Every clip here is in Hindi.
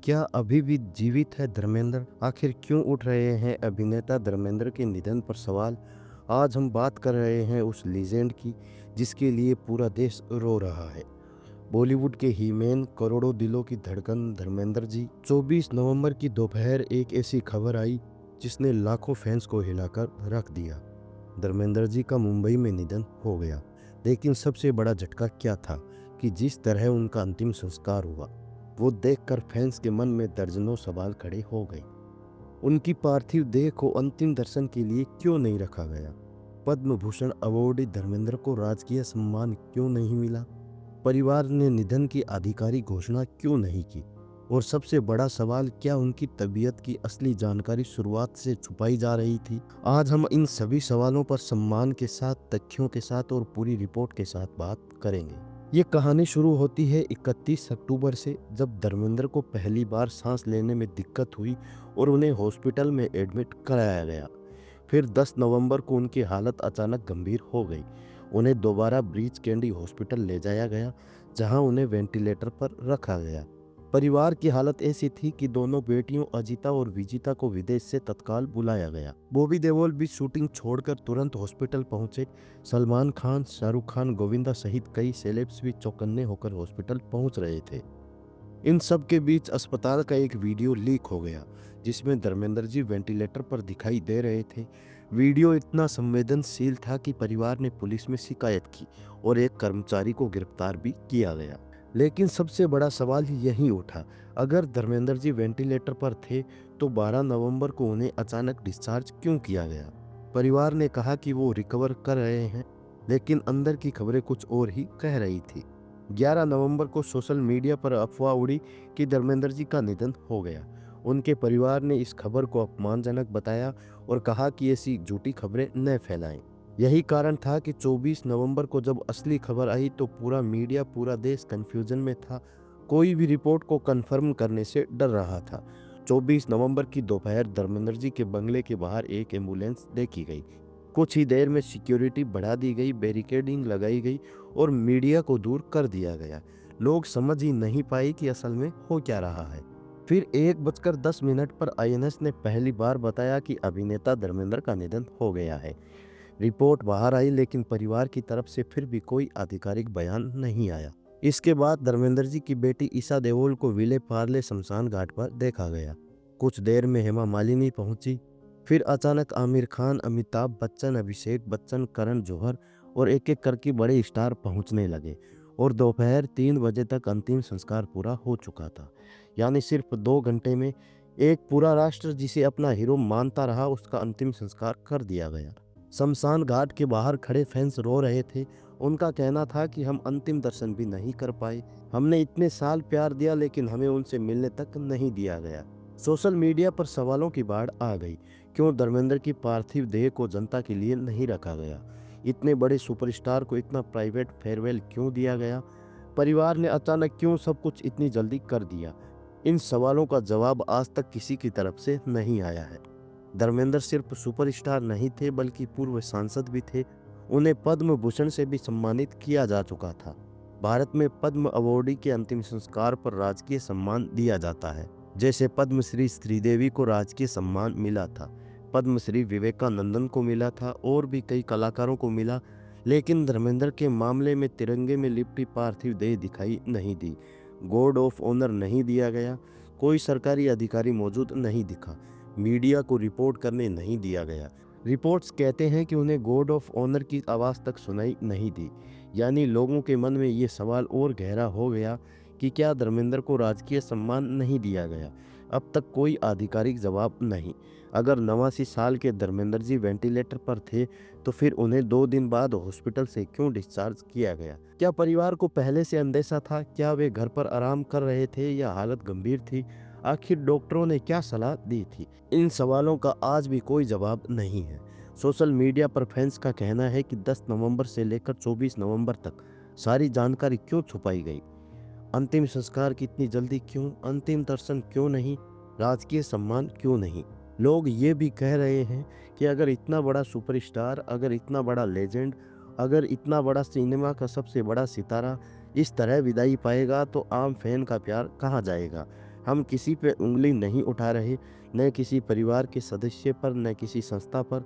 क्या अभी भी जीवित है धर्मेंद्र? आखिर क्यों उठ रहे हैं अभिनेता धर्मेंद्र के निधन पर सवाल? आज हम बात कर रहे हैं उस लीजेंड की जिसके लिए पूरा देश रो रहा है। बॉलीवुड के हीमैन, करोड़ों दिलों की धड़कन धर्मेंद्र जी। 24 नवंबर की दोपहर एक ऐसी खबर आई जिसने लाखों फैंस को हिलाकर रख दिया। धर्मेंद्र जी का मुंबई में निधन हो गया। लेकिन सबसे बड़ा झटका क्या था कि जिस तरह उनका अंतिम संस्कार हुआ, वो देखकर फैंस के मन में दर्जनों सवाल खड़े हो गए। उनकी पार्थिव देह को अंतिम दर्शन के लिए क्यों नहीं रखा गया? पद्म भूषण अवॉर्डी धर्मेंद्र को राजकीय सम्मान क्यों नहीं मिला? परिवार ने निधन की आधिकारिक घोषणा क्यों नहीं की? और सबसे बड़ा सवाल, क्या उनकी तबीयत की असली जानकारी शुरुआत से छुपाई जा रही थी? आज हम इन सभी सवालों पर सम्मान के साथ, तथ्यों के साथ और पूरी रिपोर्ट के साथ बात करेंगे। ये कहानी शुरू होती है 31 अक्टूबर से, जब धर्मेंद्र को पहली बार सांस लेने में दिक्कत हुई और उन्हें हॉस्पिटल में एडमिट कराया गया। फिर 10 नवंबर को उनकी हालत अचानक गंभीर हो गई। उन्हें दोबारा ब्रीच कैंडी हॉस्पिटल ले जाया गया, जहां उन्हें वेंटिलेटर पर रखा गया। परिवार की हालत ऐसी थी कि दोनों बेटियों अजिता और विजिता को विदेश से तत्काल बुलाया गया। बॉबी देओल भी शूटिंग छोड़कर तुरंत हॉस्पिटल पहुंचे। सलमान खान, शाहरुख खान, गोविंदा सहित कई सेलेब्स भी चौकन्ने होकर हॉस्पिटल पहुंच रहे थे। इन सब के बीच अस्पताल का एक वीडियो लीक हो गया जिसमें धर्मेंद्र जी वेंटिलेटर पर दिखाई दे रहे थे। वीडियो इतना संवेदनशील था कि परिवार ने पुलिस में शिकायत की और एक कर्मचारी को गिरफ्तार भी किया गया। लेकिन सबसे बड़ा सवाल यही उठा, अगर धर्मेंद्र जी वेंटिलेटर पर थे तो 12 नवंबर को उन्हें अचानक डिस्चार्ज क्यों किया गया? परिवार ने कहा कि वो रिकवर कर रहे हैं, लेकिन अंदर की खबरें कुछ और ही कह रही थी। 11 नवंबर को सोशल मीडिया पर अफवाह उड़ी कि धर्मेंद्र जी का निधन हो गया। उनके परिवार ने इस खबर को अपमानजनक बताया और कहा कि ऐसी झूठी खबरें न फैलाएं। यही कारण था कि 24 नवंबर को जब असली खबर आई तो पूरा मीडिया, पूरा देश कंफ्यूजन में था। कोई भी रिपोर्ट को कंफर्म करने से डर रहा था। 24 नवंबर की दोपहर धर्मेंद्र जी के बंगले के बाहर एक एम्बुलेंस देखी गई। कुछ ही देर में सिक्योरिटी बढ़ा दी गई, बैरिकेडिंग लगाई गई और मीडिया को दूर कर दिया गया। लोग समझ ही नहीं पाए कि असल में हो क्या रहा है। फिर 1:10 पर आईएनएस ने पहली बार बताया कि अभिनेता धर्मेंद्र का निधन हो गया है। रिपोर्ट बाहर आई, लेकिन परिवार की तरफ से फिर भी कोई आधिकारिक बयान नहीं आया। इसके बाद धर्मेंद्र जी की बेटी ईशा देओल को विले पार्ले शमशान घाट पर देखा गया। कुछ देर में हेमा मालिनी पहुंची। फिर अचानक आमिर खान, अमिताभ बच्चन, अभिषेक बच्चन, करण जौहर और एक एक करके बड़े स्टार पहुंचने लगे और दोपहर 3 बजे तक अंतिम संस्कार पूरा हो चुका था। यानी सिर्फ 2 घंटे में एक पूरा राष्ट्र जिसे अपना हीरो मानता रहा, उसका अंतिम संस्कार कर दिया गया। शमशान घाट के बाहर खड़े फैंस रो रहे थे। उनका कहना था कि हम अंतिम दर्शन भी नहीं कर पाए। हमने इतने साल प्यार दिया, लेकिन हमें उनसे मिलने तक नहीं दिया गया। सोशल मीडिया पर सवालों की बाढ़ आ गई। क्यों धर्मेंद्र की पार्थिव देह को जनता के लिए नहीं रखा गया? इतने बड़े सुपरस्टार को इतना प्राइवेट फेयरवेल क्यों दिया गया? परिवार ने अचानक क्यों सब कुछ इतनी जल्दी कर दिया? इन सवालों का जवाब आज तक किसी की तरफ से नहीं आया है। धर्मेंद्र सिर्फ सुपरस्टार नहीं थे, बल्कि पूर्व सांसद भी थे। उन्हें पद्म भूषण से भी सम्मानित किया जा चुका था। भारत में पद्म अवॉर्डी के अंतिम संस्कार पर राजकीय सम्मान दिया जाता है। जैसे पद्मश्री श्रीदेवी को राजकीय सम्मान मिला था, पद्मश्री विवेकानंदन को मिला था और भी कई कलाकारों को मिला। लेकिन धर्मेंद्र के मामले में तिरंगे में लिपटी पार्थिव देह दिखाई नहीं दी। गार्ड ऑफ ऑनर नहीं दिया गया। कोई सरकारी अधिकारी मौजूद नहीं दिखा। मीडिया को रिपोर्ट करने नहीं दिया गया। रिपोर्ट्स कहते हैं कि उन्हें गार्ड ऑफ ऑनर की आवाज़ तक सुनाई नहीं दी। यानी लोगों के मन में ये सवाल और गहरा हो गया कि क्या धर्मेंद्र को राजकीय सम्मान नहीं दिया गया? अब तक कोई आधिकारिक जवाब नहीं। अगर 89 साल के धर्मेंद्र जी वेंटिलेटर पर थे तो फिर उन्हें 2 दिन बाद हॉस्पिटल से क्यों डिस्चार्ज किया गया? क्या परिवार को पहले से अंदेशा था? क्या वे घर पर आराम कर रहे थे या हालत गंभीर थी? आखिर डॉक्टरों ने क्या सलाह दी थी? इन सवालों का आज भी कोई जवाब नहीं है। सोशल मीडिया पर फैंस का कहना है कि 10 नवंबर से लेकर 24 नवंबर तक सारी जानकारी क्यों छुपाई गई? अंतिम संस्कार की इतनी जल्दी क्यों? अंतिम दर्शन क्यों नहीं? राजकीय सम्मान क्यों नहीं? लोग ये भी कह रहे हैं कि अगर इतना बड़ा सुपरस्टार, अगर इतना बड़ा लेजेंड, अगर इतना बड़ा सिनेमा का सबसे बड़ा सितारा इस तरह विदाई पाएगा तो आम फैन का प्यार कहाँ जाएगा? हम किसी पे उंगली नहीं उठा रहे, न किसी परिवार के सदस्य पर, न किसी संस्था पर,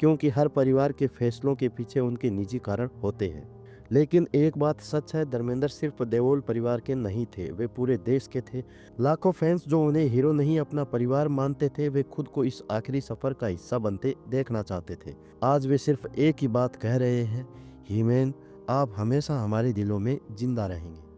क्योंकि हर परिवार के फैसलों के पीछे उनके निजी कारण होते हैं। लेकिन एक बात सच है, धर्मेंद्र सिर्फ देओल परिवार के नहीं थे, वे पूरे देश के थे। लाखों फैंस जो उन्हें हीरो नहीं अपना परिवार मानते थे, वे खुद को इस आखिरी सफर का हिस्सा बनते देखना चाहते थे। आज वे सिर्फ एक ही बात कह रहे हैं, ही मैन, आप हमेशा हमारे दिलों में जिंदा रहेंगे।